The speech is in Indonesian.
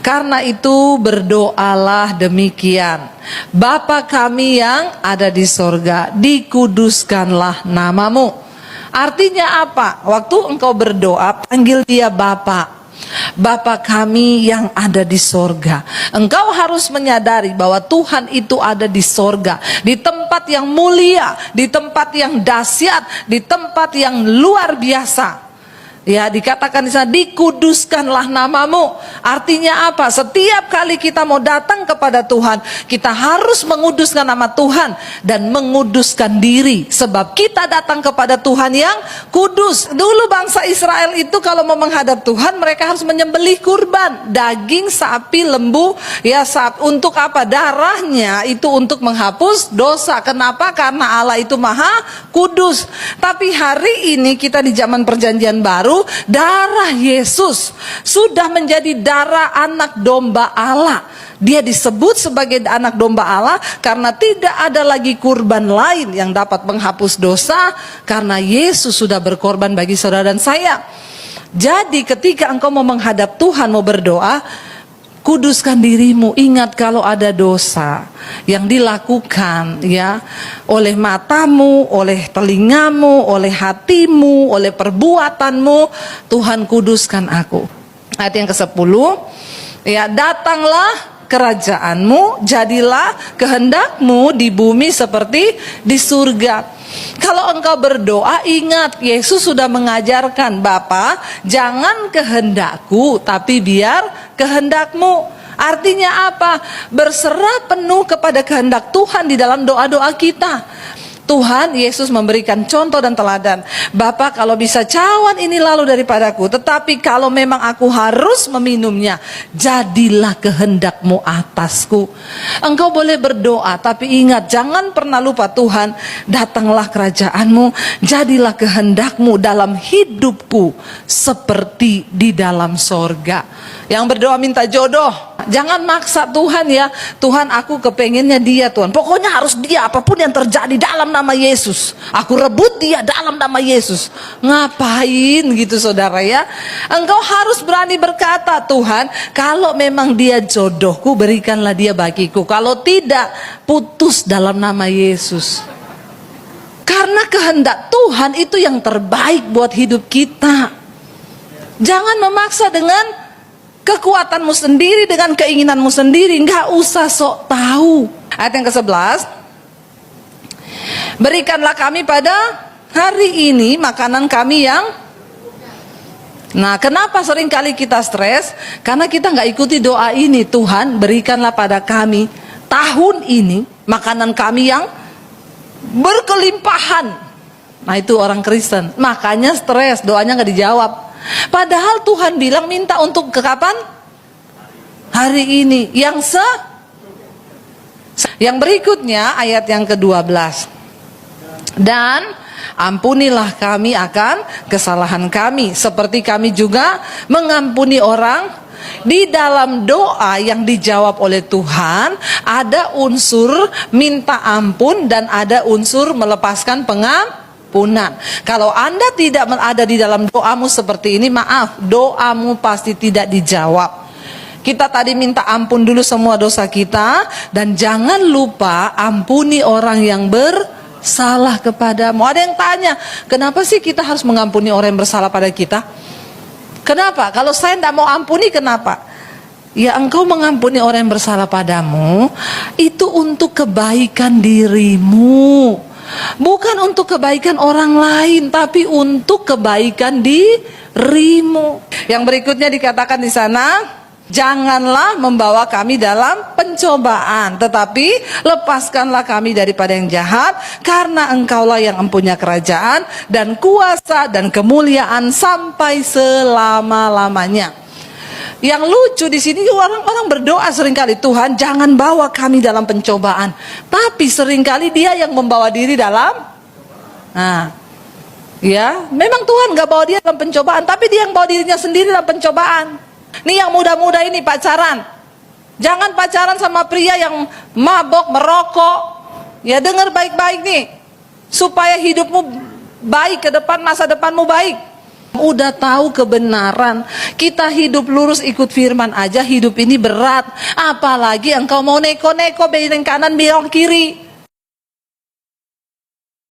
Karena itu berdoalah demikian: Bapa kami yang ada di sorga, dikuduskanlah namamu. Artinya apa? Waktu engkau berdoa, panggil dia Bapa. Bapa kami yang ada di sorga. Engkau harus menyadari bahwa Tuhan itu ada di sorga, di tempat yang mulia, di tempat yang dahsyat, di tempat yang luar biasa. Ya, dikatakan di sana, dikuduskanlah namamu. Artinya apa? Setiap kali kita mau datang kepada Tuhan, kita harus menguduskan nama Tuhan dan menguduskan diri, sebab kita datang kepada Tuhan yang kudus. Dulu bangsa Israel itu kalau mau menghadap Tuhan, mereka harus menyembelih kurban, daging sapi, lembu, ya, untuk apa? Darahnya itu untuk menghapus dosa. Kenapa? Karena Allah itu maha kudus. Tapi hari ini kita di zaman perjanjian baru, darah Yesus sudah menjadi darah anak domba Allah. Dia disebut sebagai anak domba Allah karena tidak ada lagi kurban lain yang dapat menghapus dosa, karena Yesus sudah berkorban bagi saudara dan saya. Jadi ketika engkau mau menghadap Tuhan, mau berdoa, kuduskan dirimu. Ingat, kalau ada dosa yang dilakukan ya oleh matamu, oleh telingamu, oleh hatimu, oleh perbuatanmu, Tuhan kuduskan aku. Ayat yang ke-10, ya, datanglah kerajaanmu, jadilah kehendakmu di bumi seperti di surga. Kalau engkau berdoa, ingat Yesus sudah mengajarkan, Bapa, jangan kehendakku tapi biar kehendakmu. Artinya apa? Berserah penuh kepada kehendak Tuhan di dalam doa-doa kita. Tuhan Yesus memberikan contoh dan teladan. Bapa, kalau bisa cawan ini lalu daripadaku, tetapi kalau memang aku harus meminumnya, jadilah kehendakmu atasku. Engkau boleh berdoa, tapi ingat, jangan pernah lupa Tuhan, datanglah kerajaanmu, jadilah kehendakmu dalam hidupku seperti di dalam sorga. Yang berdoa minta jodoh, jangan maksa Tuhan ya. Tuhan, aku kepengennya dia Tuhan, pokoknya harus dia, apapun yang terjadi dalam nama Yesus, aku rebut dia dalam nama Yesus. Ngapain gitu saudara ya? Engkau harus berani berkata, Tuhan, kalau memang dia jodohku, berikanlah dia bagiku. Kalau tidak, putus dalam nama Yesus. Karena kehendak Tuhan itu yang terbaik buat hidup kita. Jangan memaksa dengan kekuatanmu sendiri, dengan keinginanmu sendiri. Nggak usah sok tahu. Ayat yang ke-11, berikanlah kami pada hari ini makanan kami yang... Nah, kenapa seringkali kita stres? Karena kita nggak ikuti doa ini. Tuhan, berikanlah pada kami tahun ini makanan kami yang berkelimpahan. Nah, itu orang Kristen, makanya stres, doanya nggak dijawab. Padahal Tuhan bilang minta untuk ke kapan? Hari ini. Yang berikutnya ayat yang ke-12. Dan ampunilah kami akan kesalahan kami, seperti kami juga mengampuni orang. Di dalam doa yang dijawab oleh Tuhan, ada unsur minta ampun dan ada unsur melepaskan pengampunan. Kalau Anda tidak ada di dalam doamu seperti ini, maaf, doamu pasti tidak dijawab. Kita tadi minta ampun dulu semua dosa kita, dan jangan lupa ampuni orang yang bersalah kepadamu. Ada yang tanya, kenapa sih kita harus mengampuni orang yang bersalah pada kita? Kenapa? Kalau saya tidak mau ampuni, kenapa? Ya, engkau mengampuni orang yang bersalah padamu, itu untuk kebaikan dirimu. Bukan untuk kebaikan orang lain, tapi untuk kebaikan dirimu. Yang berikutnya dikatakan di sana, janganlah membawa kami dalam pencobaan, tetapi lepaskanlah kami daripada yang jahat, karena engkaulah yang mempunyai kerajaan dan kuasa dan kemuliaan sampai selama-lamanya. Yang lucu di sini, orang-orang berdoa seringkali, Tuhan jangan bawa kami dalam pencobaan. Tapi seringkali dia yang membawa diri dalam, ya, memang Tuhan gak bawa dia dalam pencobaan, tapi dia yang bawa dirinya sendiri dalam pencobaan. Nih yang muda-muda ini pacaran, jangan pacaran sama pria yang mabok, merokok. Ya, dengar baik-baik nih, supaya hidupmu baik ke depan, masa depanmu baik. Udah tahu kebenaran, kita hidup lurus ikut firman aja hidup ini berat. Apalagi engkau mau neko-neko belok kanan belok kiri.